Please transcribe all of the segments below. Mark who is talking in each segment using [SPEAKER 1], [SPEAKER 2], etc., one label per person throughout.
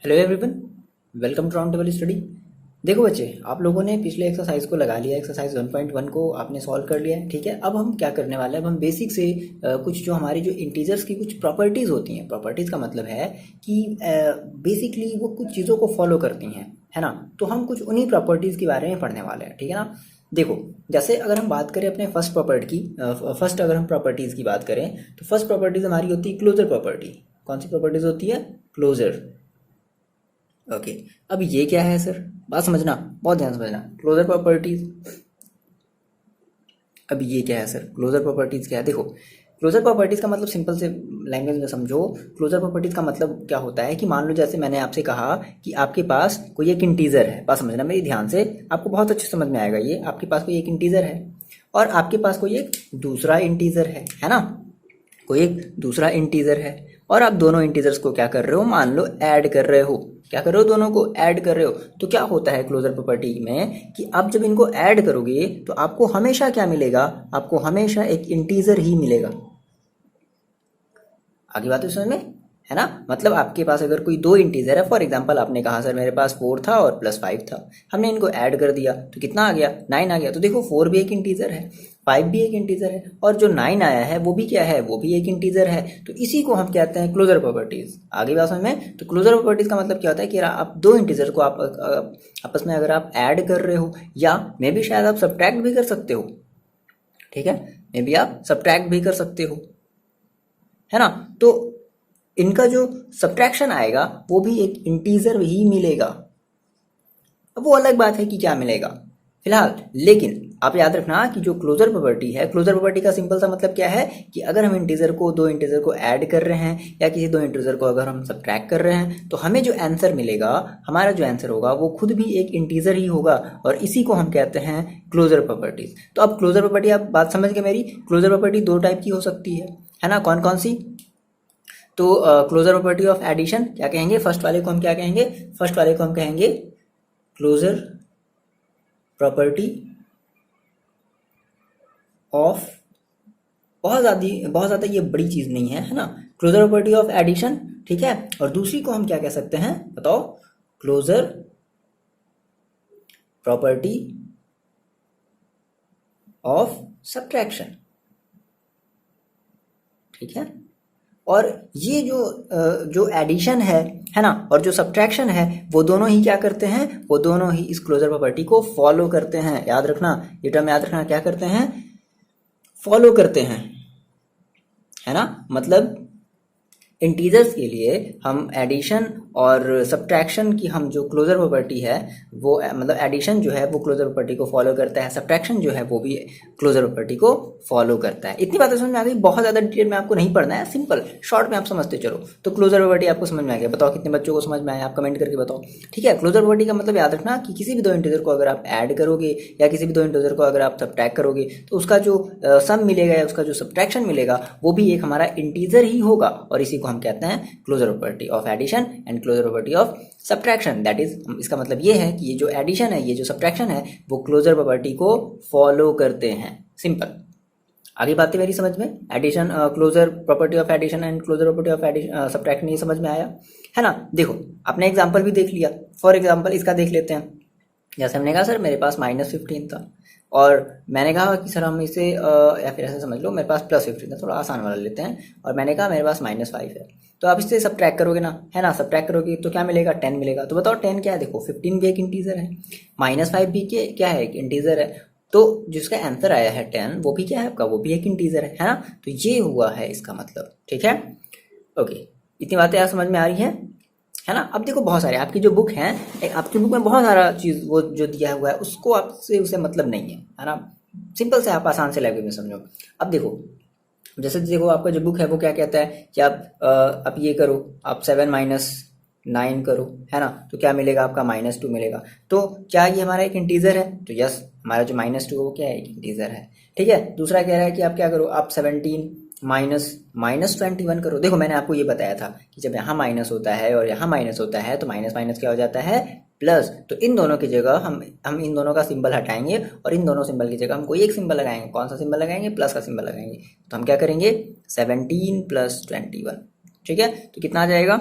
[SPEAKER 1] Hello everyone, welcome to round table study. देखो बच्चे, आप लोगों ने पिछले एक्सरसाइज को लगा लिया। एक्सरसाइज 1.1 को आपने सॉल्व कर लिया है, ठीक है। अब हम क्या करने वाले हैं, अब हम बेसिक से कुछ जो हमारी जो इंटीजर्स की कुछ प्रॉपर्टीज़ होती हैं। प्रॉपर्टीज़ का मतलब है कि बेसिकली वो कुछ चीज़ों को फॉलो करती हैं, है ना। तो हम कुछ उन्हीं प्रॉपर्टीज़ के बारे में पढ़ने वाले हैं, ठीक है ना। देखो, जैसे अगर हम बात करें अपने फर्स्ट प्रॉपर्टी की, फर्स्ट अगर हम प्रॉपर्टीज़ की बात करें तो फर्स्ट प्रॉपर्टीज़ हमारी होती है क्लोजर प्रॉपर्टी। कौन सी प्रॉपर्टीज़ होती है? क्लोजर। ओके। अब ये क्या है सर? बात समझना, बहुत ध्यान से समझना। Closure properties. अब ये क्या है सर? क्लोजर प्रॉपर्टीज क्या है? देखो, क्लोजर प्रॉपर्टीज का मतलब सिंपल से लैंग्वेज में समझो। क्लोजर प्रॉपर्टीज का मतलब क्या होता है कि मान लो जैसे मैंने आपसे कहा कि आपके पास कोई एक इंटीजर है। बात समझना मेरी ध्यान से, आपको बहुत अच्छे समझ में आएगा ये। आपके पास कोई एक इंटीजर है और आपके पास कोई एक दूसरा इंटीजर है ना। कोई एक दूसरा इंटीजर है और आप दोनों इंटीजर्स को क्या कर रहे हो, मान लो ऐड कर रहे हो। क्या कर रहे हो? दोनों को ऐड कर रहे हो। तो क्या होता है क्लोजर प्रॉपर्टी में कि आप जब इनको ऐड करोगे तो आपको हमेशा क्या मिलेगा? आपको हमेशा एक इंटीजर ही मिलेगा। आगे बात है समझ में, है ना। मतलब आपके पास अगर कोई दो इंटीजर है, फॉर एग्जांपल आपने कहा सर मेरे पास 4 था और +5 था, हमने इनको ऐड कर दिया तो कितना आ गया? 9 आ गया। तो देखो 4 भी एक इंटीजर है, 5 भी एक इंटीजर है और जो 9 आया है वो भी क्या है? वो भी एक इंटीजर है। तो इसी को हम कहते हैं क्लोजर प्रॉपर्टीज। आगे बात समझ में। तो क्लोजर प्रॉपर्टीज का मतलब क्या होता है कि आप दो इंटीजर को आप आपस में अगर आप ऐड कर रहे हो, या मे भी शायद आप सब्ट्रैक्ट भी कर सकते हो, ठीक है। मे भी आप सब्ट्रैक्ट भी कर सकते हो, है ना। तो इनका जो सब्ट्रैक्शन आएगा वो भी एक इंटीजर ही मिलेगा। अब वो अलग बात है कि क्या मिलेगा फिलहाल, लेकिन आप याद रखना कि जो क्लोजर प्रॉपर्टी है, क्लोजर प्रॉपर्टी का सिंपल सा मतलब क्या है कि अगर हम दो इंटीजर को ऐड कर रहे हैं या किसी दो इंटीजर को अगर हम सब्ट्रैक्ट कर रहे हैं तो हमें जो आंसर मिलेगा, हमारा जो आंसर होगा वो खुद भी एक इंटीजर ही होगा और इसी को हम कहते हैं क्लोजर प्रॉपर्टीज। तो अब क्लोजर प्रॉपर्टी, आप बात समझ गए मेरी। क्लोजर प्रॉपर्टी दो टाइप की हो सकती है ना। कौन कौन सी? तो क्लोजर प्रॉपर्टी ऑफ एडिशन क्या कहेंगे? फर्स्ट वाले को हम क्या कहेंगे? फर्स्ट वाले को हम कहेंगे क्लोजर प्रॉपर्टी ऑफ, बहुत ज़्यादा ये बड़ी चीज़ नहीं है ना। क्लोजर प्रॉपर्टी ऑफ एडिशन, ठीक है। और दूसरी को हम क्या कह सकते हैं बताओ? क्लोजर प्रॉपर्टी ऑफ सब्ट्रैक्शन, ठीक है। और ये जो एडिशन है ना, और जो सब्ट्रैक्शन है, वो दोनों ही क्या करते हैं? वो दोनों ही इस क्लोजर प्रॉपर्टी को फॉलो करते हैं। याद रखना, ये टर्म याद रखना, क्या करते हैं? फॉलो करते हैं, है ना। मतलब इंटीजर्स के लिए हम एडिशन और सब्ट्रैक्शन की हम जो क्लोजर प्रॉपर्टी है वो, मतलब एडिशन जो है वो क्लोजर प्रॉपर्टी को फॉलो करता है, सब्ट्रैक्शन जो है वो भी क्लोजर प्रॉपर्टी को फॉलो करता है। इतनी बातें समझ में आ गई। बहुत ज़्यादा डिटेल में आपको नहीं पढ़ना है, सिंपल शॉर्ट में आप समझते चलो। तो क्लोजर प्रॉपर्टी आपको समझ में आ गया? बताओ कितने बच्चों को समझ में आया, आप कमेंट करके बताओ, ठीक है। क्लोजर प्रॉपर्टी का मतलब याद रखना कि किसी भी दो इंटीजर को अगर आप ऐड करोगे या किसी भी दो इंटीजर को अगर आप सब्ट्रैक्ट करोगे तो उसका जो सम मिलेगा या उसका जो सब्ट्रैक्शन मिलेगा वो भी एक हमारा इंटीजर ही होगा और इसी को हम कहते हैं closure property of addition and closure property of subtraction. That is, इसका मतलब ये है कि ये जो एडिशन है, ये जो सब्ट्रैक्शन है, वो क्लोजर प्रॉपर्टी को फॉलो करते हैं। सिंपल। आगे बातें मेरी समझ में? Addition, closure property of addition and closure property of addition subtraction, ये समझ में आया, है ना। देखो, आपने एग्जांपल भी देख लिया। फॉर एग्जांपल इसका देख लेते हैं। जैसे हमने कहा सर मेरे पास -15 था और मैंने कहा कि सर हम इसे या फिर ऐसे समझ लो मेरे पास +15 था, थोड़ा आसान वाला लेते हैं, और मैंने कहा मेरे पास -5 है। तो आप इससे सब्ट्रैक्ट करोगे ना, है ना। सब्ट्रैक्ट करोगे तो क्या मिलेगा? 10 मिलेगा। तो बताओ 10 क्या है? देखो 15 भी एक इंटीजर है, -5 भी क्या है? एक इंटीजर है। तो जिसका आंसर आया है 10, वो भी क्या है आपका? वो भी एक इंटीजर है ना। तो ये हुआ है इसका मतलब, ठीक है। ओके, इतनी बातें आप समझ में आ रही हैं, है ना। अब देखो बहुत सारे आपकी जो बुक है, आपकी बुक में बहुत सारा चीज़ वो जो दिया हुआ है उसको आपसे उसे मतलब नहीं है ना। सिंपल से आप आसान से लैंग्वेज में समझो। अब देखो, जैसे देखो आपका जो बुक है वो क्या कहता है कि आप ये करो, आप 7 - 9 करो, है ना। तो क्या मिलेगा आपका? -2 मिलेगा। तो क्या ये हमारा एक इंटीजर है? तो यस, हमारा जो -2 वो क्या है? एक इंटीजर है, ठीक है। दूसरा कह रहा है कि आप क्या करो, आप 17 -21 करो। देखो मैंने आपको ये बताया था कि जब यहाँ माइनस होता है और यहाँ माइनस होता है तो माइनस माइनस क्या हो जाता है? प्लस। तो इन दोनों की जगह हम इन दोनों का सिंबल हटाएंगे और इन दोनों सिंबल की जगह हम कोई एक सिंबल लगाएंगे। कौन सा सिंबल लगाएंगे? प्लस का सिंबल लगाएंगे। तो हम क्या करेंगे? 17 + 21, ठीक है। तो कितना आ जाएगा?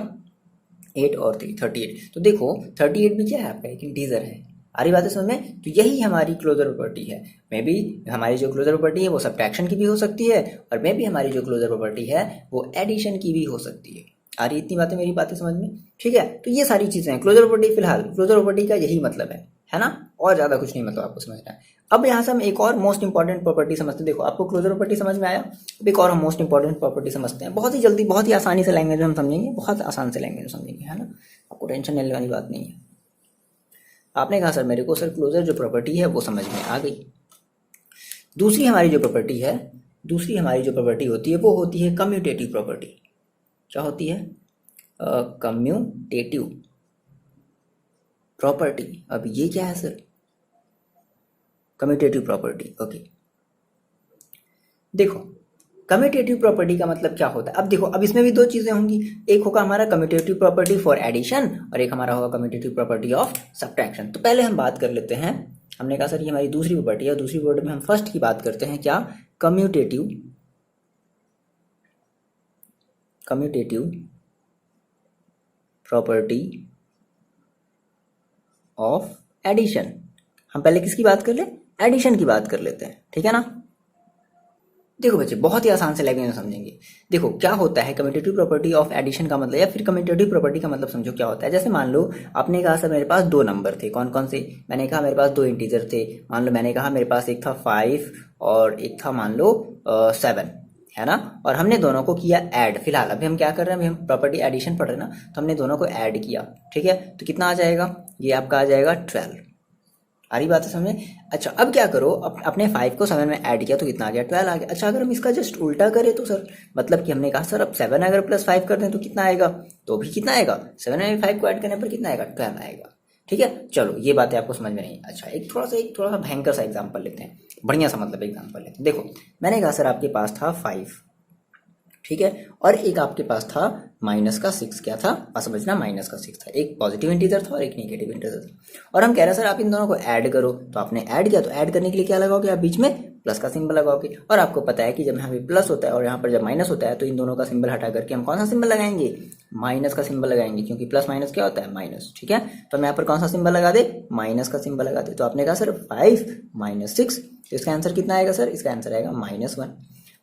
[SPEAKER 1] 8 और 3 38। तो देखो 38 भी क्या है आपका एक इंटीजर है। आ रही बात है समझ में? तो यही हमारी क्लोजर प्रॉपर्टी है। मे बी हमारी जो क्लोजर प्रॉपर्टी है वो सब्ट्रैक्शन की भी हो सकती है, और मे बी हमारी जो क्लोजर प्रॉपर्टी है वो एडिशन की भी हो सकती है। आ रही इतनी बातें, मेरी बातें समझ में? ठीक है, तो ये सारी चीजें हैं क्लोजर प्रॉपर्टी। फिलहाल क्लोजर प्रॉपर्टी का यही मतलब है ना, और ज्यादा कुछ नहीं मतलब आपको समझना है। अब यहाँ से हम एक और मोस्ट इंपॉर्टेंट प्रॉपर्टी समझते हैं। देखो आपको क्लोजर प्रॉपर्टी समझ में आया, अब एक और हम मोस्ट इंपॉर्टेंट प्रॉपर्टी समझते हैं। बहुत ही जल्दी, बहुत ही आसानी से लैंग्वेज में हम समझेंगे, बहुत आसान से लैंग्वेज में समझेंगे, है ना, आपको टेंशन लेने वाली बात नहीं है। आपने कहा सर मेरे को सर क्लोजर जो प्रॉपर्टी है वो समझ में आ गई। दूसरी हमारी जो प्रॉपर्टी है, दूसरी हमारी जो प्रॉपर्टी होती है वो होती है कम्यूटेटिव प्रॉपर्टी। क्या होती है? Commutative property. अब ये क्या है सर? Commutative property. ओके, देखो कम्यूटेटिव प्रॉपर्टी का मतलब क्या होता है। अब देखो, अब इसमें भी दो चीजें होंगी, एक होगा हमारा कम्यूटेटिव प्रॉपर्टी फॉर एडिशन और एक हमारा होगा कम्यूटेटिव प्रॉपर्टी ऑफ सब्ट्रैक्शन। तो पहले हम बात कर लेते हैं। हमने कहा सर ये हमारी दूसरी प्रॉपर्टी है, दूसरी प्रॉपर्टी में हम फर्स्ट की बात करते हैं। क्या? Commutative property of addition. हम पहले किसकी बात कर ले? एडिशन की बात कर लेते हैं, ठीक है ना। देखो बच्चे बहुत ही आसान से लैंग्वेज में समझेंगे। देखो क्या होता है कम्यूटेटिव प्रॉपर्टी ऑफ एडिशन का मतलब, या फिर कम्यूटेटिव प्रॉपर्टी का मतलब समझो क्या होता है। जैसे मान लो आपने कहा सर मेरे पास दो नंबर थे, कौन कौन से? मैंने कहा मेरे पास दो इंटीजर थे। मान लो मैंने कहा मेरे पास एक था 5 और एक था मान लो 7, है ना, और हमने दोनों को किया ऐड। फिलहाल अभी हम क्या कर रहे हैं, अभी हम प्रॉपर्टी एडिशन पढ़ रहे हैं ना, तो हमने दोनों को ऐड किया, ठीक है। तो कितना आ जाएगा? ये आपका आ जाएगा 12। आ रही बात है समझ में? अच्छा अब क्या करो, अपने 5 को 7 में ऐड किया तो कितना आ गया? 12 आ गया। अच्छा अगर हम इसका जस्ट उल्टा करें तो सर, मतलब कि हमने कहा सर अब 7 अगर प्लस 5 कर दें तो कितना आएगा? तो भी कितना आएगा? 7 में 5 को ऐड करने पर कितना आएगा? 12 आएगा। ठीक है, चलो ये बातें आपको समझ में नहीं। अच्छा एक थोड़ा सा भयंकर सा एग्जाम्पल लेते हैं, बढ़िया सा मतलब एग्जाम्पल लेते हैं। देखो मैंने कहा सर आपके पास था 5, ठीक है, और एक आपके पास था माइनस का 6। क्या था? और समझना माइनस का 6 था, एक पॉजिटिव इंटीजर था और एक नेगेटिव इंटीजर था। और हम कह रहे हैं सर आप इन दोनों को ऐड करो, तो आपने ऐड किया, तो ऐड करने के लिए क्या लगाओगे? आप बीच में प्लस का सिंबल लगाओगे। और आपको पता है कि जब यहाँ पे प्लस होता है और यहाँ पर जब माइनस होता है तो इन दोनों का सिंबल हटा करके हम कौन सा सिंबल लगाएंगे? माइनस का सिंबल लगाएंगे, क्योंकि प्लस माइनस क्या होता है? माइनस। ठीक है, तो हम यहाँ पर कौन सा सिंबल लगा दे? माइनस का सिंबल लगा दे। तो आपने कहा सर 5 माइनस 6, तो इसका आंसर कितना आएगा सर? इसका आंसर आएगा -1।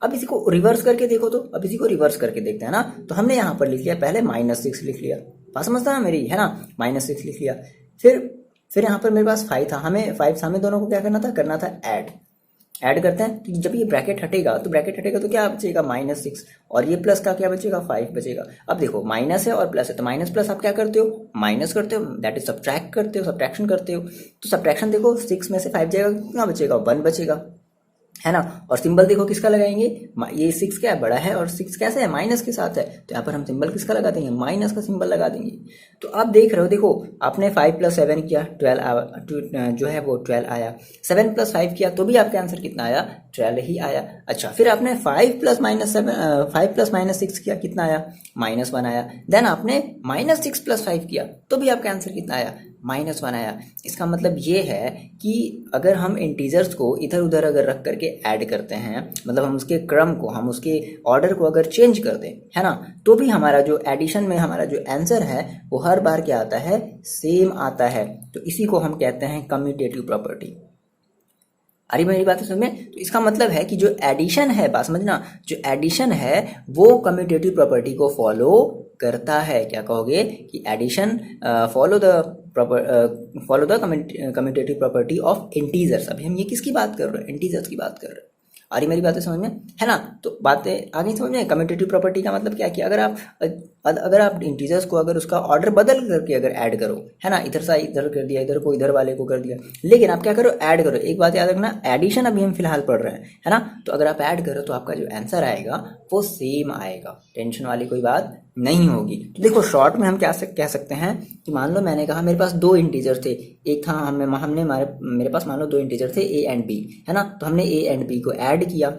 [SPEAKER 1] अब इसी को रिवर्स करके देखो, तो अब इसी को रिवर्स करके देखते हैं ना। तो हमने यहाँ पर लिख लिया पहले -6 लिख लिया, बात समझता है मेरी, है ना, -6 लिख लिया। फिर यहाँ पर मेरे पास 5 था, हमें 5 हमें दोनों को क्या करना था ऐड करते हैं। तो जब ये ब्रैकेट हटेगा तो क्या बचेगा? -6, और ये प्लस का क्या बचेगा? 5 बचेगा। अब देखो माइनस है और प्लस है, तो माइनस प्लस आप क्या करते हो? माइनस करते हो, दैट इज सब्ट्रैक्ट करते हो, सब्ट्रैक्शन करते हो। तो सब्ट्रैक्शन देखो 6 में से 5 जाएगा, कितना बचेगा? 1 बचेगा, है ना। और सिंबल देखो किसका लगाएंगे? ये 6 क्या है? बड़ा है, और 6 कैसे है? माइनस के साथ है, तो यहाँ पर हम सिंबल किसका लगा देंगे? माइनस का सिंबल लगा देंगे। तो आप देख रहे हो, देखो आपने 5 + 7 किया, 12 जो है वो 12 आया। 7 + 5 किया तो भी आपका आंसर कितना आया? 12 ही आया। अच्छा फिर आपने 5 + -6 किया, कितना आया? -1 आया। देन आपने -6 + 5 किया तो भी आपका आंसर कितना आया? -1 आया। इसका मतलब ये है कि अगर हम इंटीजर्स को इधर उधर अगर रख करके ऐड करते हैं, मतलब हम उसके क्रम को, हम उसके ऑर्डर को अगर चेंज कर दें, है ना, तो भी हमारा जो एडिशन में हमारा जो आंसर है वो हर बार क्या आता है? सेम आता है। तो इसी को हम कहते हैं कम्यूटेटिव प्रॉपर्टी। अरे मेरी बात समझ में? तो इसका मतलब है कि जो एडिशन है, बात समझना, जो एडिशन है वो कम्यूटेटिव प्रॉपर्टी को फॉलो करता है। क्या कहोगे? कि addition follow the commutative property of integers. अभी हम ये किसकी बात कर रहे हैं? इंटीजर्स की बात कर रहे हैं। आ रही मेरी बातें समझ में, है ना। तो बातें आ गई समझ में। कम्यूटेटिव प्रॉपर्टी का मतलब क्या कि अगर आप इंटीजर्स को अगर उसका ऑर्डर बदल करके अगर ऐड करो, है ना, इधर से इधर कर दिया, इधर को इधर वाले को कर दिया, लेकिन आप क्या करो? ऐड करो। एक बात याद रखना, एडिशन अभी हम फिलहाल पढ़ रहे हैं, है ना, तो अगर आप ऐड करो तो आपका जो आंसर आएगा वो सेम आएगा, टेंशन वाली कोई बात नहीं होगी। तो देखो शॉर्ट में हम क्या कह सकते हैं कि मान लो मैंने कहा मेरे पास दो इंटीजर थे, एक था मेरे पास मान लो दो इंटीजर थे A एंड B, है ना, तो हमने A एंड B को ऐड किया,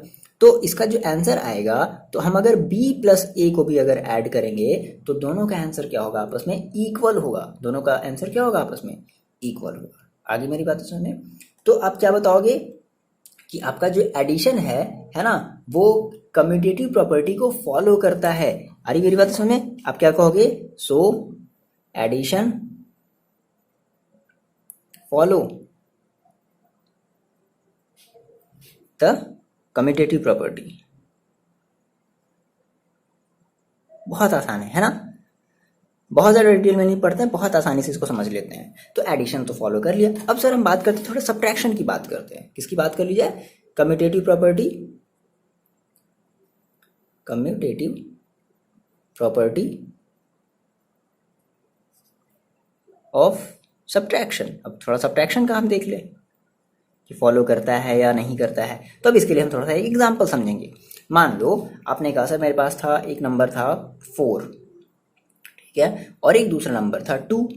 [SPEAKER 1] तो इसका जो आंसर आएगा, तो हम अगर B + A को भी अगर ऐड करेंगे तो दोनों का आंसर क्या होगा? आपस में इक्वल होगा। दोनों का आंसर क्या होगा? आपस में इक्वल होगा। आगे मेरी बात सुनिए। तो आप क्या बताओगे कि आपका जो एडिशन है ना, वो कम्यूटेटिव प्रॉपर्टी को फॉलो करता है। अरे मेरी बात सुने, आप क्या कहोगे? So addition follow the commutative property. बहुत आसान है ना, बहुत ज़्यादा डिटेल में नहीं पढ़ते हैं, बहुत आसानी से इसको समझ लेते हैं। तो एडिशन तो फॉलो कर लिया। अब सर हम बात करते हैं, थोड़ा सब्ट्रैक्शन की बात करते हैं। किसकी बात कर ली जाए? Commutative property, commutative property of subtraction. अब थोड़ा सब्ट्रैक्शन का हम देख ले कि फॉलो करता है या नहीं करता है। तो अब इसके लिए हम थोड़ा सा एक एग्जाम्पल समझेंगे। मान लो आपने कहा सर मेरे पास था एक नंबर था 4, ठीक है, और एक दूसरा नंबर था 2,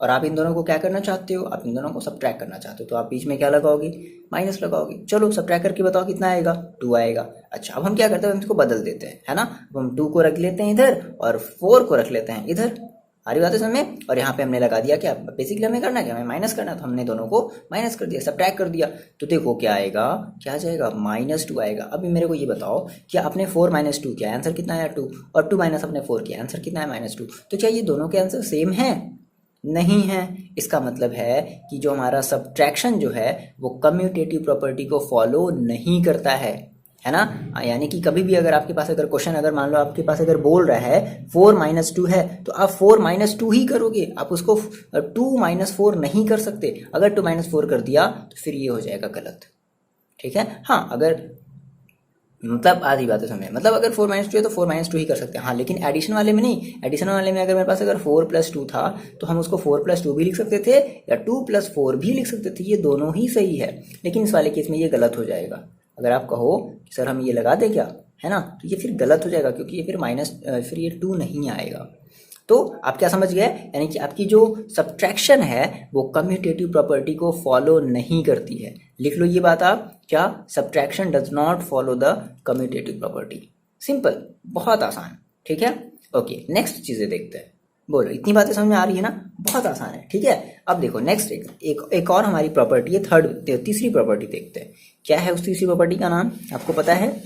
[SPEAKER 1] और आप इन दोनों को क्या करना चाहते हो? आप इन दोनों को सब्ट्रैक्ट करना चाहते हो। तो आप बीच में क्या लगाओगे? माइनस लगाओगे। चलो सब्ट्रैक्ट करके बताओ कितना आएगा? 2 आएगा। अच्छा, अब हम क्या करते हैं? हम इसको बदल देते हैं, है ना। अब हम 2 को रख लेते हैं इधर और 4 को रख लेते हैं इधर। आ रही बात है समझ में? और यहाँ पे हमने लगा दिया क्या? बेसिकली हमें करना क्या? हमें माइनस करना, तो हमने दोनों को माइनस कर दिया, सब्ट्रैक्ट कर दिया। तो देखो क्या आएगा, क्या आ जाएगा? -2 आएगा। अभी मेरे को ये बताओ कि अपने 4 - 2 क्या आंसर कितना आया? 2, और 2 माइनस अपने 4 के आंसर कितना है? -2। तो क्या ये दोनों के आंसर सेम है? नहीं है। इसका मतलब है कि जो हमारा सब्ट्रैक्शन जो है वो कम्यूटेटिव प्रॉपर्टी को फॉलो नहीं करता है ना। यानी कि कभी भी अगर आपके पास अगर क्वेश्चन अगर मान लो आपके पास अगर बोल रहा है 4 - 2 है, तो आप 4 - 2 ही करोगे, आप उसको 2 - 4 नहीं कर सकते। अगर 2 - 4 कर दिया तो फिर ये हो जाएगा गलत, ठीक है। हाँ, अगर मतलब आधी बात है समझे, मतलब अगर 4 - 2 है तो 4 - 2 ही कर सकते हैं। हाँ, लेकिन एडिशन वाले में नहीं। एडिशन वाले में अगर मेरे पास अगर 4 + 2 था तो हम उसको 4 + 2 भी लिख सकते थे या 2 + 4 भी लिख सकते थे, ये दोनों ही सही है। लेकिन इस वाले केस में ये गलत हो जाएगा। अगर आप कहो कि सर हम ये लगा दें क्या, है ना, तो ये फिर गलत हो जाएगा, क्योंकि ये फिर ये 2 नहीं आएगा। तो आप क्या समझ गए? यानी कि आपकी जो सब्ट्रैक्शन है वो कम्यूटेटिव प्रॉपर्टी को फॉलो नहीं करती है। लिख लो ये बात आप, क्या? Subtraction does not follow the commutative property. Simple, बहुत आसान, ठीक है। ओके, नेक्स्ट चीजें देखते हैं। बोलो, इतनी बातें समझ में आ रही है ना? बहुत आसान है, ठीक है। अब देखो नेक्स्ट एक और हमारी प्रॉपर्टी है, तीसरी प्रॉपर्टी देखते हैं। क्या है उस तीसरी प्रॉपर्टी का नाम? आपको पता है?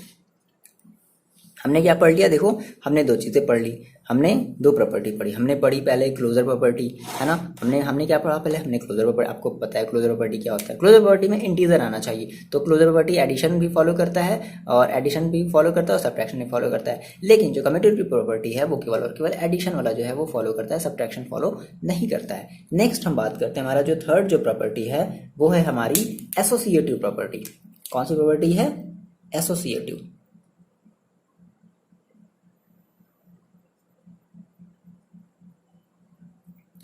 [SPEAKER 1] हमने क्या पढ़ लिया? देखो, हमने 2 चीज़ें पढ़ ली। हमने 2 प्रॉपर्टी पढ़ी। हमने पढ़ी पहले क्लोजर प्रॉपर्टी, है ना। हमने क्या पढ़ा पहले? हमने क्लोजर प्रॉपर्टी। आपको पता है क्लोजर प्रॉपर्टी क्या होता है? क्लोजर प्रॉपर्टी में इंटीजर आना चाहिए। तो क्लोजर प्रॉपर्टी एडिशन भी फॉलो करता है, और एडिशन भी फॉलो करता है और सब्ट्रैक्शन भी फॉलो करता है। लेकिन जो कम्यूटेटिव प्रॉपर्टी है वो केवल और केवल एडिशन वाला जो है वो फॉलो करता है, सब्ट्रैक्शन फॉलो नहीं करता है। नेक्स्ट हम बात करते हैं, हमारा जो थर्ड जो प्रॉपर्टी है वो है हमारी एसोसिएटिव प्रॉपर्टी। कौन सी प्रॉपर्टी है? एसोसिएटिव।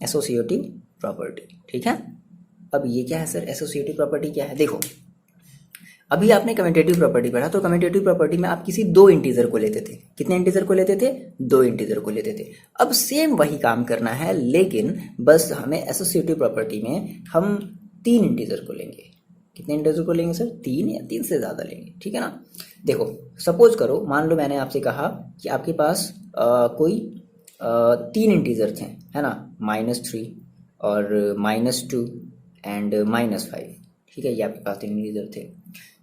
[SPEAKER 1] एसोसिएटिव प्रॉपर्टी, ठीक है। अब ये क्या है सर? एसोसिएटिव प्रॉपर्टी क्या है? देखो, अभी आपने कम्यूटेटिव प्रॉपर्टी पढ़ा, तो कम्यूटेटिव प्रॉपर्टी में आप किसी 2 इंटीजर को लेते थे। कितने इंटीजर को लेते थे? 2 इंटीजर को लेते थे। अब सेम वही काम करना है, लेकिन बस हमें एसोसिएटिव प्रॉपर्टी में हम 3 इंटीजर को लेंगे। कितने इंटीजर को लेंगे सर? 3 या 3 से ज़्यादा लेंगे, ठीक है ना। देखो, सपोज करो, मान लो मैंने आपसे कहा कि आपके पास कोई 3 इंटीजर थे, है ना, -3 और -2 एंड -5, ठीक है। ये आपके पास 3 इंटीजर थे।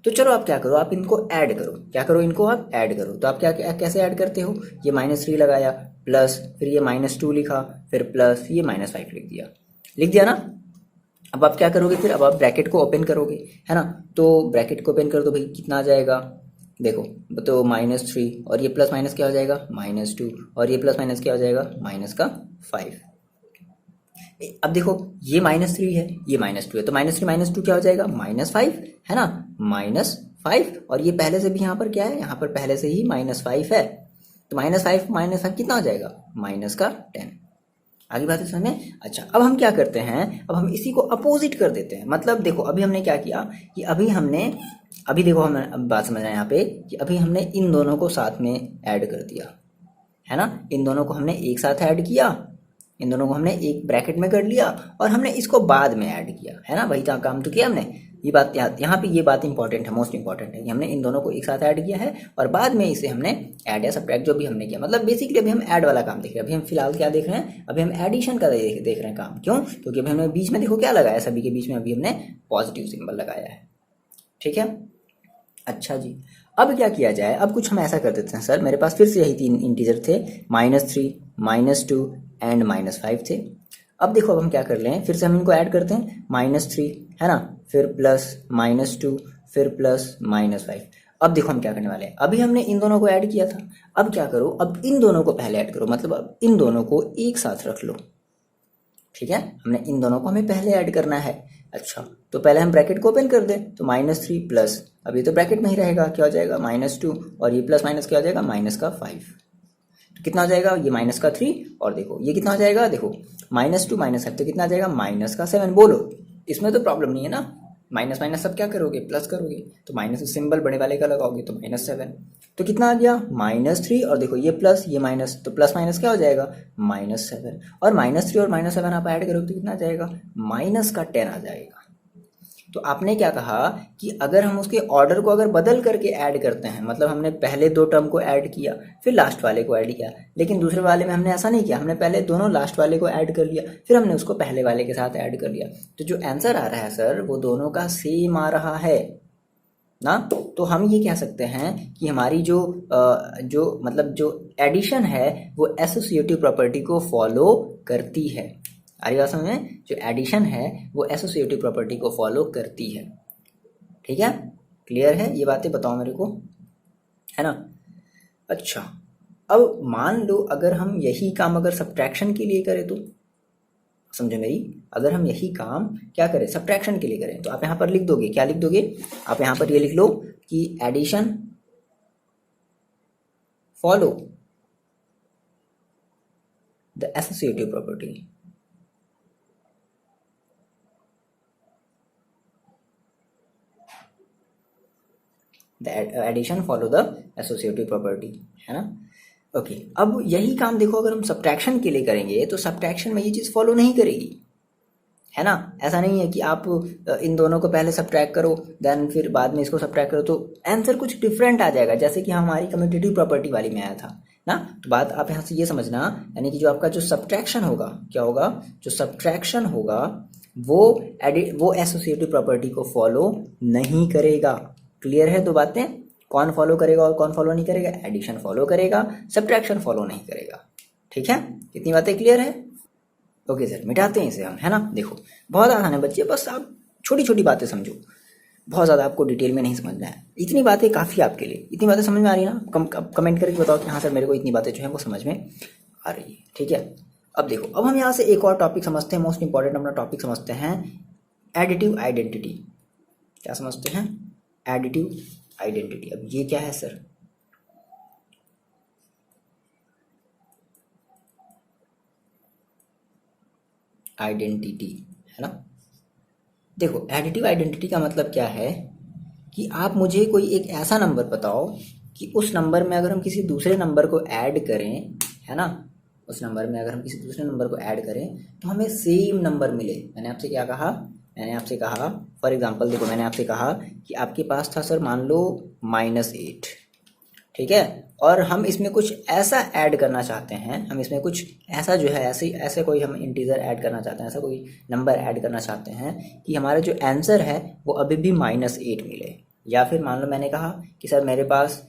[SPEAKER 1] तो चलो आप क्या करो, आप इनको ऐड करो। क्या करो? इनको आप ऐड करो। तो आप कैसे ऐड करते हो? ये -3 लगाया, प्लस फिर ये -2 लिखा, फिर प्लस ये -5 लिख दिया ना। अब आप क्या करोगे फिर? अब आप ब्रैकेट को ओपन करोगे, है ना। तो ब्रैकेट को ओपन कर दो भाई, कितना आ जाएगा? देखो, तो -3 और ये प्लस माइनस क्या हो जाएगा? -2 और ये प्लस माइनस क्या हो जाएगा? -5। अब देखो, ये -3 है, ये -2 है, तो -3 - 2 क्या हो जाएगा? -5, है ना। -5, और ये पहले से भी यहाँ पर क्या है? यहाँ पर पहले से ही -5 है। तो -5 कितना हो जाएगा? -10। आगे बात है समझ में? अच्छा, अब हम क्या करते हैं? अब हम इसी को अपोजिट कर देते हैं। मतलब देखो, अभी हमने क्या किया कि अभी देखो, हम अब बात समझ रहे हैं यहाँ पे कि अभी हमने इन दोनों को साथ में ऐड कर दिया, है ना। इन दोनों को हमने एक साथ ऐड किया, इन दोनों को हमने एक ब्रैकेट में कर लिया, और हमने इसको बाद में ऐड किया, है ना। वही काम तो किया हमने। ये बात यहाँ पे ये बात इंपॉर्टेंट है, मोस्ट इंपॉर्टेंट है कि हमने इन दोनों को एक साथ ऐड किया है और बाद में इसे हमने ऐड या सब्ट्रैक्ट जो भी हमने किया। मतलब बेसिकली अभी हम ऐड वाला काम देख रहे हैं। अभी हम फिलहाल क्या देख रहे हैं? अभी हम एडिशन का देख रहे हैं काम। क्यों? क्योंकि अभी हमने बीच में देखो क्या लगाया, सभी के बीच में अभी हमने पॉजिटिव सिंबल लगाया है, ठीक है। अच्छा जी, अब क्या किया जाए? अब कुछ हम ऐसा कर देते हैं, सर मेरे पास फिर से यही 3 इंटीजर थे, -3, -2 एंड -5 थे। अब देखो, अब हम क्या कर लें, फिर से हम इनको ऐड करते हैं, -3 है ना, फिर प्लस -2, फिर प्लस -5। अब देखो हम क्या करने वाले हैं, अभी हमने इन दोनों को ऐड किया था, अब क्या करो, अब इन दोनों को पहले ऐड करो, मतलब अब इन दोनों को एक साथ रख लो। ठीक है, हमने इन दोनों को हमें पहले ऐड करना है। अच्छा, तो पहले हम ब्रैकेट को ओपन कर दें, तो -3 प्लस, अब ये तो ब्रैकेट में ही रहेगा, क्या हो जाएगा -2, और ये प्लस माइनस क्या हो जाएगा, -5। तो कितना हो जाएगा, ये -3, और देखो ये कितना हो जाएगा, देखो -2 -5 तो कितना आ जाएगा, -7। बोलो, इसमें तो प्रॉब्लम नहीं है ना, माइनस माइनस सब क्या करोगे, प्लस करोगे, तो माइनस सिंबल बड़े वाले का लगाओगे तो -7। तो कितना आ गया, -3, और देखो ये प्लस ये माइनस, तो प्लस माइनस क्या हो जाएगा, -7, और -3 और -7 आप ऐड करोगे तो कितना आ जाएगा, -10 आ जाएगा। तो आपने क्या कहा कि अगर हम उसके ऑर्डर को अगर बदल करके ऐड करते हैं, मतलब हमने पहले 2 टर्म को ऐड किया, फिर लास्ट वाले को ऐड किया, लेकिन दूसरे वाले में हमने ऐसा नहीं किया, हमने पहले दोनों लास्ट वाले को ऐड कर लिया, फिर हमने उसको पहले वाले के साथ ऐड कर लिया, तो जो आंसर आ रहा है सर वो दोनों का सेम आ रहा है ना। तो हम ये कह सकते हैं कि हमारी जो मतलब जो एडिशन है वो एसोसिएटिव प्रॉपर्टी को फॉलो करती है। आदिवासी में जो एडिशन है वो एसोसिएटिव प्रॉपर्टी को फॉलो करती है। ठीक है, क्लियर है, ये बातें बताओ मेरे को, है ना। अच्छा, अब मान लो अगर हम यही काम अगर सब्ट्रैक्शन के लिए करें तो, समझो मेरी, अगर हम यही काम क्या करें, सब्ट्रैक्शन के लिए करें, तो आप यहाँ पर लिख दोगे, क्या लिख दोगे, आप यहाँ पर ये लिख लो कि addition follow the associative property. The addition follow the associative property, है ना। ओके, अब यही काम देखो अगर हम सब्ट्रैक्शन के लिए करेंगे तो सब्ट्रैक्शन में ये चीज़ फॉलो नहीं करेगी, है ना। ऐसा नहीं है कि आप इन दोनों को पहले सब्ट्रैक्ट करो देन फिर बाद में इसको सब्ट्रैक्ट करो तो आंसर कुछ डिफरेंट आ जाएगा, जैसे कि हमारी कम्यूटेटिव प्रॉपर्टी वाली में आया था ना। तो बात आप यहाँ से ये समझना, यानी कि जो आपका जो सब्ट्रैक्शन होगा, क्या होगा, जो सब्ट्रैक्शन होगा वो एसोसिएटिव प्रॉपर्टी को फॉलो नहीं करेगा। क्लियर है दो बातें, कौन फॉलो करेगा और कौन फॉलो नहीं करेगा, एडिशन फॉलो करेगा, सब्ट्रैक्शन फॉलो नहीं करेगा। ठीक है, इतनी बातें क्लियर है। ओके सर, मिटाते हैं इसे हम, है ना। देखो बहुत आसान है बच्चे, बस आप छोटी छोटी बातें समझो, बहुत ज़्यादा आपको डिटेल में नहीं समझना है, इतनी बातें काफ़ी आपके लिए। इतनी बातें समझ में आ रही है ना, कमेंट करके बताओ कि हाँ सर मेरे को इतनी बातें जो है वो समझ में आ रही है। ठीक है, अब देखो, अब हम यहाँ से एक और टॉपिक समझते हैं, मोस्ट इंपॉर्टेंट अपना टॉपिक समझते हैं, एडिटिव आइडेंटिटी। क्या समझते हैं, एडिटिव आइडेंटिटी। अब ये क्या है सर, आइडेंटिटी, है ना। देखो एडिटिव आइडेंटिटी का मतलब क्या है कि आप मुझे कोई एक ऐसा नंबर बताओ कि उस नंबर में अगर हम किसी दूसरे नंबर को ऐड करें, है ना, उस नंबर में अगर हम किसी दूसरे नंबर को ऐड करें तो हमें सेम नंबर मिले। मैंने आपसे क्या कहा, मैंने आपसे कहा फॉर एग्जांपल, देखो मैंने आपसे कहा कि आपके पास था सर मान लो -8, ठीक है, और हम इसमें कुछ ऐसा ऐड करना चाहते हैं, हम इसमें कुछ ऐसा जो है ऐसे कोई हम इंटीजर ऐड करना चाहते हैं, ऐसा कोई नंबर ऐड करना चाहते हैं कि हमारा जो आंसर है वो अभी भी -8 मिले। या फिर मान लो मैंने कहा कि सर मेरे पास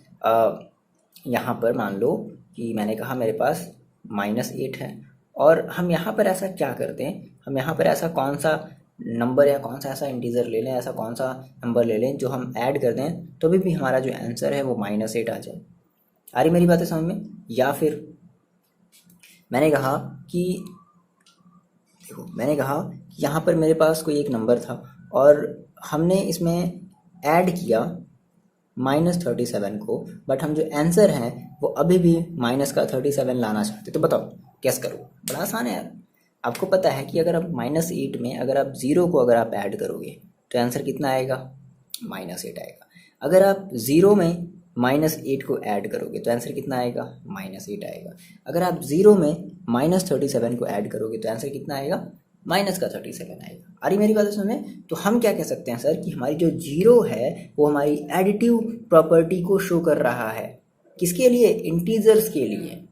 [SPEAKER 1] यहाँ पर मान लो कि मैंने कहा मेरे पास -8 है, और हम यहाँ पर ऐसा क्या करते हैं, हम यहाँ पर ऐसा कौन सा नंबर या कौन सा ऐसा इंटीजर ले लें, ऐसा कौन सा नंबर ले लें जो हम ऐड कर दें तो भी हमारा जो आंसर है वो -8 आ जाए। आ रही मेरी बातें समझ में। या फिर मैंने कहा कि देखो, मैंने कहा कि यहाँ पर मेरे पास कोई एक नंबर था और हमने इसमें ऐड किया -37 को, बट हम जो आंसर है वो अभी भी -37 लाना चाहते, तो बताओ कैसे करो। बड़ा आसान है यार, आपको पता है कि अगर आप -8 में अगर आप 0 को अगर आप ऐड करोगे तो आंसर कितना आएगा, -8 आएगा। अगर आप 0 में -8 को ऐड करोगे तो आंसर कितना आएगा, -8 आएगा। अगर आप 0 में -37 को ऐड करोगे तो आंसर कितना आएगा, -37 आएगा। आ रही मेरी बात समझ में। तो हम क्या कह सकते हैं सर कि हमारी जो 0 है वो हमारी एडिटिव प्रॉपर्टी को शो कर रहा है, किसके लिए, इंटीजर्स के लिए,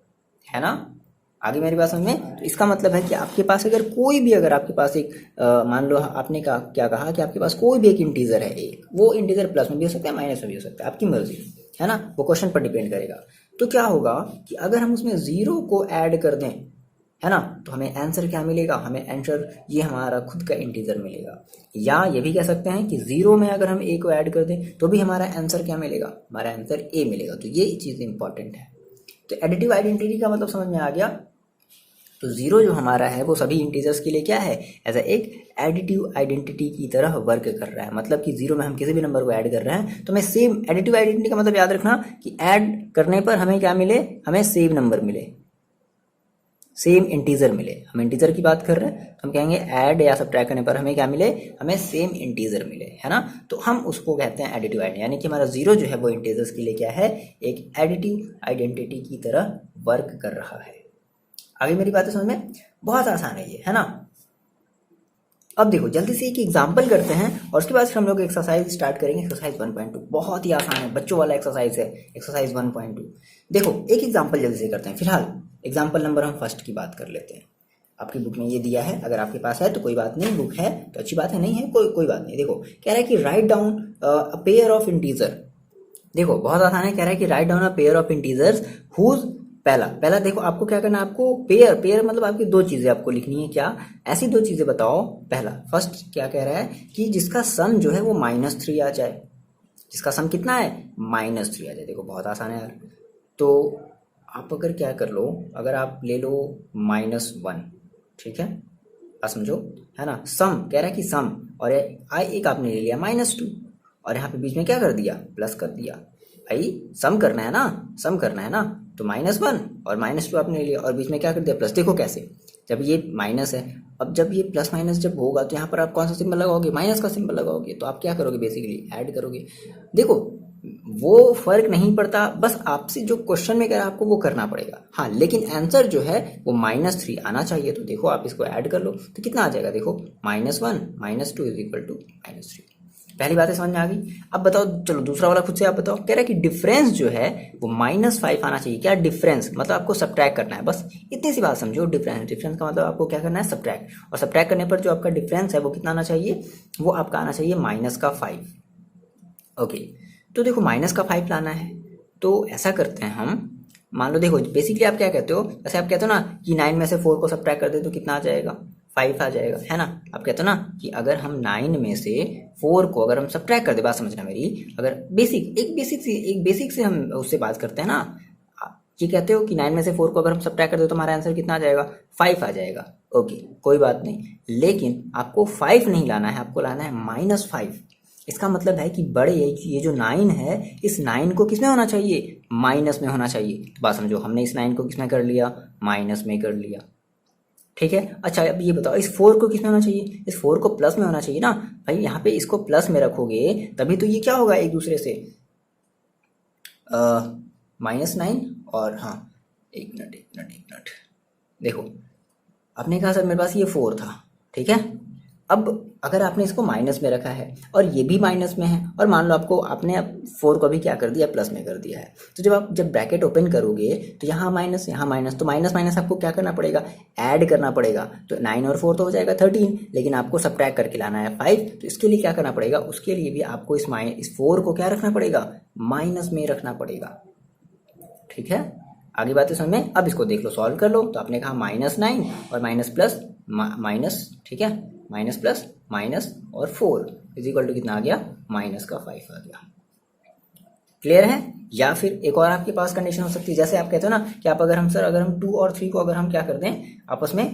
[SPEAKER 1] है ना। आगे मेरी बात समझ में। तो इसका मतलब है कि आपके पास अगर कोई भी, अगर आपके पास एक मान लो आपने क्या कहा कि आपके पास कोई भी एक इंटीजर है एक, वो इंटीजर प्लस में भी हो सकता है माइनस में भी हो सकता है, आपकी मर्जी, है ना, वो क्वेश्चन पर डिपेंड करेगा। तो क्या होगा कि अगर हम उसमें 0 को ऐड कर दें है ना। तो हमें आंसर क्या मिलेगा, हमें आंसर ये हमारा खुद का इंटीजर मिलेगा। या ये भी कह सकते हैं कि 0 में अगर हम a को ऐड कर दें तो भी हमारा आंसर क्या मिलेगा, हमारा आंसर a मिलेगा। तो ये चीज़ इंपॉर्टेंट है। तो एडिटिव आइडेंटिटी का मतलब समझ में आ गया। तो 0 जो हमारा है वो सभी इंटीजर्स के लिए क्या है, एज एक एडिटिव आइडेंटिटी की तरह वर्क कर रहा है। मतलब कि 0 में हम किसी भी नंबर को ऐड कर रहे हैं तो हमें सेम एडिटिव आइडेंटिटी का मतलब याद रखना कि ऐड करने पर हमें क्या मिले, हमें सेम नंबर मिले, सेम इंटीजर मिले। हम इंटीजर की बात कर रहे हैं तो हम कहेंगे ऐड या सब्ट्रैक्ट करने पर हमें क्या मिले, हमें सेम इंटीजर मिले, है ना। तो हम उसको कहते हैं एडिटिव आइडेंटिटी, यानी कि हमारा 0 जो है वो इंटीजर्स के लिए क्या है, एक एडिटिव आइडेंटिटी की तरह वर्क कर रहा है। आगे मेरी बातें समझ में, बहुत आसान है ये, है ना। अब देखो जल्दी से एक एग्जांपल करते हैं और उसके बाद फिर हम लोग एक्सरसाइज स्टार्ट करेंगे। एक्सरसाइज 1.2 बहुत ही आसान है, बच्चों वाला एक्सरसाइज है, एक्सरसाइज 1.2। देखो एक एग्जांपल जल्दी से करते हैं। फिलहाल एग्जांपल नंबर हम फर्स्ट की बात कर लेते हैं। आपकी बुक में ये दिया है, अगर आपके पास है तो कोई बात नहीं, बुक है तो अच्छी बात है, नहीं है कोई बात नहीं। देखो कह रहा है कि write down a pair of integer. देखो बहुत आसान है, कह रहा है कि write down a pair of integers whose पहला देखो आपको क्या करना है, आपको पेयर मतलब आपकी दो चीजें आपको लिखनी है। क्या, ऐसी दो चीजें बताओ। पहला फर्स्ट क्या कह रहा है कि जिसका सम जो है वो -3 आ जाए। जिसका सम कितना है, -3 आ जाए। देखो बहुत आसान है यार। तो आप अगर क्या कर लो, अगर आप ले लो -1, ठीक है, बात समझो, है ना। सम कह रहा है कि सम, और एक आपने ले लिया -2 और यहाँ पे बीच में क्या कर दिया, प्लस कर दिया। भाई सम करना है ना, सम करना है ना। तो -1 और -2 आपने ले लिया और बीच में क्या कर दिया, प्लस। देखो कैसे, जब ये माइनस है, अब जब ये प्लस माइनस जब होगा तो यहाँ पर आप कौन सा सिंबल लगाओगे, माइनस का सिंबल लगाओगे। तो आप क्या करोगे, बेसिकली ऐड करोगे। देखो वो फर्क नहीं पड़ता, बस आपसे जो क्वेश्चन में कह रहा है आपको वो करना पड़ेगा। हाँ लेकिन आंसर जो है वो -3 आना चाहिए। तो देखो आप इसको ऐड कर लो तो कितना आ जाएगा, देखो -1 -2 = -3। पहली बात है समझ में आ गई। अब बताओ, चलो दूसरा वाला खुद से आप बताओ। कह रहा है कि डिफरेंस जो है वो -5 आना चाहिए। क्या डिफरेंस, मतलब आपको सब्ट्रैक्ट करना है, बस इतनी सी बात समझो। डिफरेंस का मतलब आपको क्या करना है, सब्ट्रैक्ट। और सब्ट्रैक्ट करने पर जो आपका डिफरेंस है वो कितना आना चाहिए, वो आपका आना चाहिए -5। ओके, तो देखो -5 लाना है। तो ऐसा करते हैं हम, मान लो देखो बेसिकली आप क्या कहते हो, जैसे आप कहते हो ना कि 9 में से 4 को सब्ट्रैक्ट कर दे तो कितना आ जाएगा, 5 आ जाएगा, है ना। आप कहते हो ना कि अगर हम 9 में से 4 को अगर हम सब्ट्रैक्ट कर दे, बात समझना मेरी, अगर एक बेसिक से हम उससे बात करते हैं ना। ये कहते हो कि 9 में से 4 को अगर हम सब्ट्रैक्ट कर दे तो हमारा आंसर कितना आ जाएगा, 5 आ जाएगा। ओके कोई बात नहीं, लेकिन आपको 5 नहीं लाना है, आपको लाना है -5। इसका मतलब है कि बड़े ये जो 9 है, इस 9 को किस में होना चाहिए, माइनस में होना चाहिए। तो बात समझो, हमने इस 9 को किस में कर लिया, माइनस में कर लिया, ठीक है। अच्छा अब ये बताओ, इस 4 को किस में होना चाहिए, इस 4 को प्लस में होना चाहिए ना। भाई यहाँ पे इसको प्लस में रखोगे तभी तो ये क्या होगा, एक दूसरे से -9 और, हाँ एक मिनट देखो, आपने कहा सर मेरे पास ये 4 था, ठीक है। अब अगर आपने इसको माइनस में रखा है और ये भी माइनस में है, और मान लो आपने 4 को भी क्या कर दिया, प्लस में कर दिया है। तो जब ब्रैकेट ओपन करोगे तो यहाँ माइनस यहाँ माइनस, तो माइनस माइनस आपको क्या करना पड़ेगा, ऐड करना पड़ेगा। तो 9 और 4 तो हो जाएगा 13, लेकिन आपको सब्ट्रैक्ट करके लाना है 5। तो इसके लिए क्या करना पड़ेगा, उसके लिए भी आपको इस 4 को क्या रखना पड़ेगा, माइनस में रखना पड़ेगा, ठीक है। आगे बातें समझ में। अब इसको देख लो, सॉल्व कर लो। तो आपने कहा -9 और माइनस प्लस माइनस, ठीक है, माइनस प्लस माइनस और 4 = कितना आ गया, -5 आ गया। क्लियर है। या फिर एक और आपके पास कंडीशन हो सकती है, जैसे आप कहते हो ना कि आप अगर हम 2 और 3 को अगर हम क्या कर दें आपस में,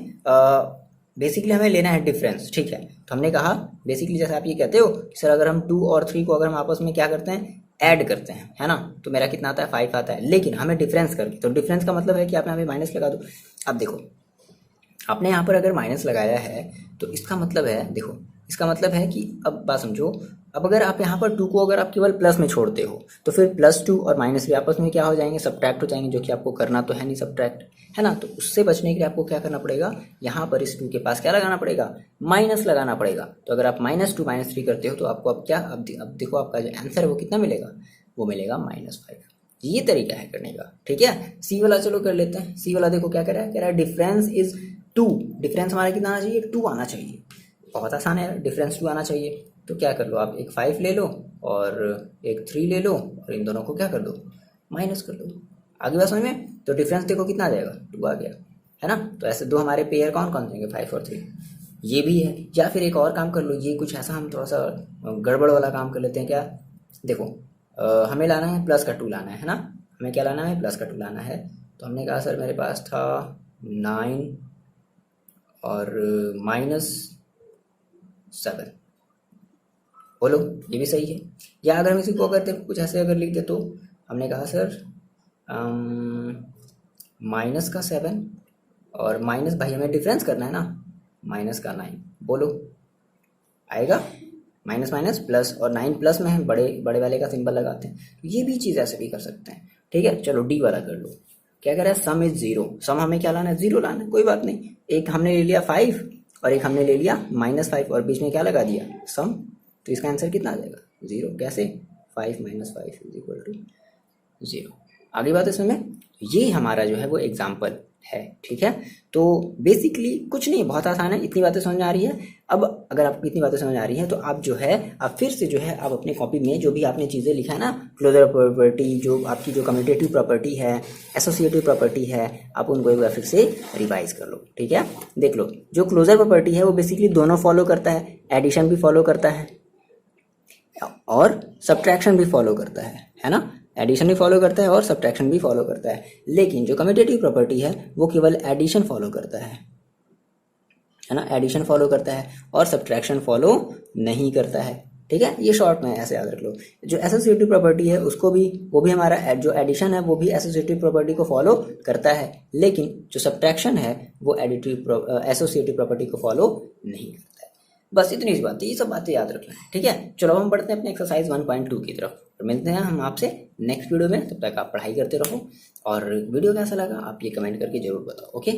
[SPEAKER 1] बेसिकली हमें लेना है डिफरेंस, ठीक है। तो हमने कहा बेसिकली जैसे आप ये कहते हो कि सर अगर हम 2 और 3 को अगर हम आपस में क्या करते हैं, ऐड करते हैं, है ना, तो मेरा कितना आता है, 5 आता है। लेकिन हमें डिफरेंस करके, तो डिफरेंस का मतलब है कि आप यहाँ पे माइनस लगा दो। अब देखो आपने यहाँ पर अगर माइनस लगाया है तो इसका मतलब है, देखो इसका मतलब है कि, अब बात समझो, अब अगर आप यहाँ पर 2 को अगर आप केवल प्लस में छोड़ते हो तो फिर +2 और -3 आपस में क्या हो जाएंगे, सब्ट्रैक्ट हो जाएंगे, जो कि आपको करना तो है नहीं सब्ट्रैक्ट, है ना। तो उससे बचने के लिए आपको क्या करना पड़ेगा, यहाँ पर इस 2 के पास क्या लगाना पड़ेगा, माइनस लगाना पड़ेगा। तो अगर आप -2 -3 करते हो तो आपको अब क्या, अब देखो आपका जो आंसर है वो कितना मिलेगा, वो मिलेगा -5। ये तरीका है करने का, ठीक है। सी वाला चलो कर लेते हैं। सी वाला देखो क्या कह रहा है डिफरेंस इज 2। डिफरेंस हमारा कितना आना चाहिए, 2 आना चाहिए। बहुत आसान है, डिफरेंस 2 आना चाहिए। तो क्या कर लो, आप एक 5 ले लो और एक 3 ले लो और इन दोनों को क्या कर दो, माइनस कर दो। आगे बात समझ में। तो डिफरेंस देखो कितना आ जाएगा, 2 आ गया। है ना। तो ऐसे दो हमारे पेयर कौन कौन से 5 और 3, ये भी है। या फिर एक और काम कर लो, ये कुछ ऐसा हम थोड़ा सा गड़बड़ वाला काम कर लेते हैं क्या। देखो हमें लाना है प्लस का 2 लाना है ना, हमें क्या लाना है, प्लस का 2 लाना है। तो हमने कहा सर मेरे पास था 9 और -7, बोलो ये भी सही है। या अगर हम इसी को करते कुछ ऐसे अगर लिख दे तो हमने कहा सर माइनस का 7 और माइनस, भाई हमें डिफरेंस करना है ना, माइनस का 9, बोलो आएगा। माइनस माइनस प्लस, और 9 प्लस में हम बड़े बड़े वाले का सिंबल लगाते हैं। तो ये भी चीज़ ऐसे भी कर सकते हैं, ठीक है। चलो डी वाला कर लो, क्या कह रहा है, सम इज 0। सम हमें क्या लाना है, 0 लाना है, कोई बात नहीं। एक हमने ले लिया 5 और एक हमने ले लिया -5 और बीच में क्या लगा दिया, सम। तो इसका आंसर कितना आ जाएगा, 0। कैसे, 5 - 5 = 0। आगे बात इसमें, ये हमारा जो है वो एग्जाम्पल है, ठीक है। तो बेसिकली कुछ नहीं, बहुत आसान है, इतनी बातें समझ में आ रही है। अब अगर आपको इतनी बातें समझ आ रही है तो आप जो है आप फिर से जो है आप अपने कॉपी में जो भी आपने चीज़ें लिखा है ना, क्लोजर प्रॉपर्टी, जो आपकी जो कम्यूटेटिव प्रॉपर्टी है, एसोसिएटिव प्रॉपर्टी है, आप उनको एक बार फिर से रिवाइज कर लो, ठीक है। देख लो, जो क्लोजर प्रॉपर्टी है वो बेसिकली दोनों फॉलो करता है, एडिशन भी फॉलो करता है और सब्ट्रैक्शन भी फॉलो करता है ना। एडिशन भी फॉलो करता है और सब्ट्रैक्शन भी फॉलो करता है। लेकिन जो कम्यूटेटिव प्रॉपर्टी है वो केवल एडिशन फॉलो करता है ना, एडिशन फॉलो करता है और सब्ट्रैक्शन फॉलो नहीं करता है, ठीक है। ये शॉर्ट में ऐसे याद रख लो। जो एसोसिएटिव प्रॉपर्टी है उसको भी, वो भी हमारा जो एडिशन है वो भी एसोसिएटिव प्रॉपर्टी को फॉलो करता है, लेकिन जो सब्ट्रैक्शन है वो एसोसिएटिव प्रॉपर्टी को फॉलो नहीं करता है। बस इतनी सी बात है, ये सब बातें याद रखना है, ठीक है। चलो हम बढ़ते हैं अपने एक्सरसाइज 1.2 की तरफ, और मिलते हैं हम आपसे नेक्स्ट वीडियो में। तब तक आप पढ़ाई करते रहो, और वीडियो कैसा लगा आप ये कमेंट करके जरूर बताओ, ओके।